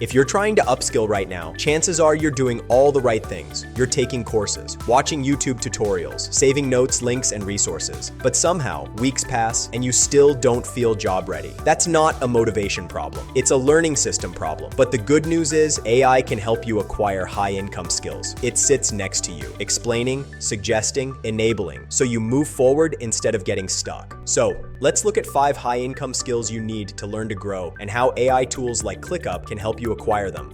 If you're trying to upskill right now, chances are you're doing all the right things. You're taking courses, watching YouTube tutorials, saving notes, links, and resources. But somehow, weeks pass and you still don't feel job ready. That's not a motivation problem. It's a learning system problem. But the good news is AI can help you acquire high-income skills. It sits next to you, explaining, suggesting, enabling, so you move forward instead of getting stuck. So, let's look at 5 high-income skills you need to learn to grow and how AI tools like ClickUp can help you acquire them.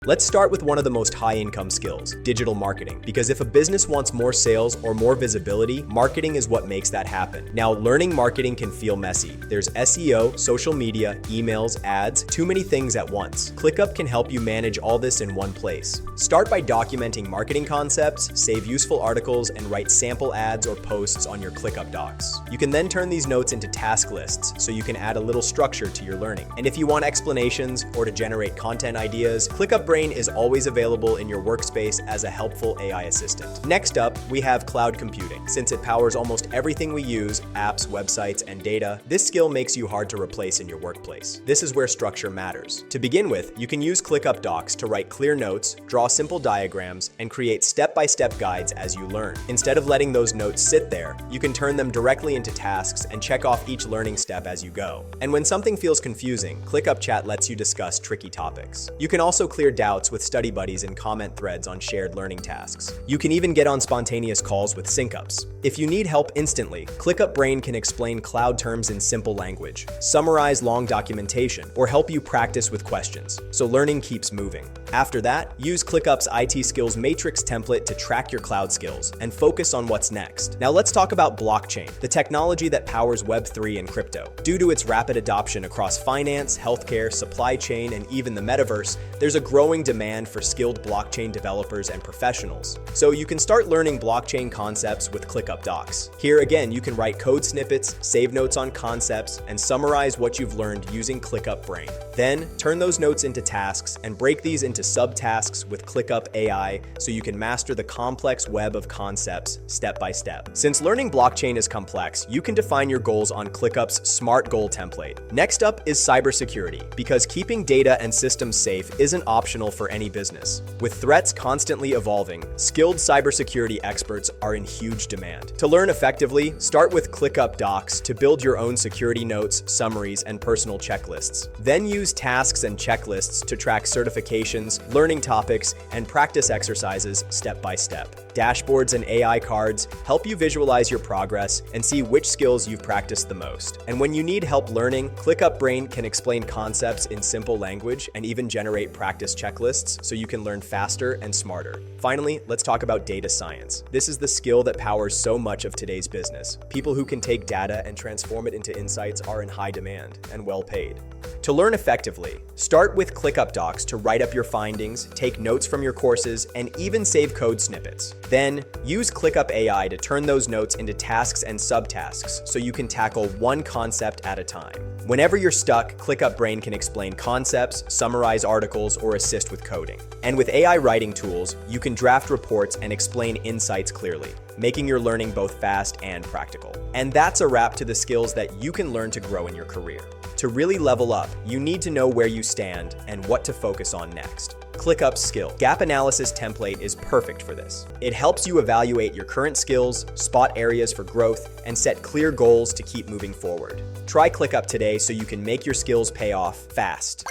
Let's start with one of the most high-income skills, digital marketing. Because if a business wants more sales or more visibility, marketing is what makes that happen. Now, learning marketing can feel messy. There's SEO, social media, emails, ads, too many things at once. ClickUp can help you manage all this in one place. Start by documenting marketing concepts, save useful articles, and write sample ads or posts on your ClickUp Docs. You can then turn these notes into task lists so you can add a little structure to your learning. And if you want explanations or to generate content ideas, ClickUp Brain is always available in your workspace as a helpful AI assistant. Next up, we have cloud computing. Since it powers almost everything we use, apps, websites, and data, this skill makes you hard to replace in your workplace. This is where structure matters. To begin with, you can use ClickUp Docs to write clear notes, draw simple diagrams, and create step-by-step guides as you learn. Instead of letting those notes sit there, you can turn them directly into tasks and check off each learning step as you go. And when something feels confusing, ClickUp Chat lets you discuss tricky topics. You can also clear doubts with study buddies and comment threads on shared learning tasks. You can even get on spontaneous calls with SyncUps. If you need help instantly, ClickUp Brain can explain cloud terms in simple language, summarize long documentation, or help you practice with questions, so learning keeps moving. After that, use ClickUp's IT Skills Matrix template to track your cloud skills and focus on what's next. Now let's talk about blockchain, the technology that powers Web3 and crypto. Due to its rapid adoption across finance, healthcare, supply chain, and even the metaverse, there's a growing demand for skilled blockchain developers and professionals. So you can start learning blockchain concepts with ClickUp Docs. Here again, you can write code snippets, save notes on concepts, and summarize what you've learned using ClickUp Brain. Then, turn those notes into tasks and break these into subtasks with ClickUp AI so you can master the complex web of concepts step by step. Since learning blockchain is complex, you can define your goals on ClickUp's SMART Goal template. Next up is cybersecurity, because keeping data and systems safe isn't optional for any business. With threats constantly evolving, skilled cybersecurity experts are in huge demand. To learn effectively, start with ClickUp Docs to build your own security notes, summaries, and personal checklists. Then use tasks and checklists to track certifications, learning topics, and practice exercises step by step. Dashboards and AI cards help you visualize your progress and see which skills you've practiced the most. And when you need help learning, ClickUp Brain can explain concepts in simple language and even generate practice checklists so you can learn faster and smarter. Finally, let's talk about data science. This is the skill that powers so much of today's business. People who can take data and transform it into insights are in high demand and well paid. To learn effectively, start with ClickUp Docs to write up your findings, take notes from your courses, and even save code snippets. Then, use ClickUp AI to turn those notes into tasks and subtasks so you can tackle one concept at a time. Whenever you're stuck, ClickUp Brain can explain concepts, summarize articles, or assist with coding. And with AI writing tools, you can draft reports and explain insights clearly, making your learning both fast and practical. And that's a wrap to the skills that you can learn to grow in your career. To really level up, you need to know where you stand and what to focus on next. ClickUp's skill gap analysis template is perfect for this. It helps you evaluate your current skills, spot areas for growth, and set clear goals to keep moving forward. Try ClickUp today so you can make your skills pay off fast.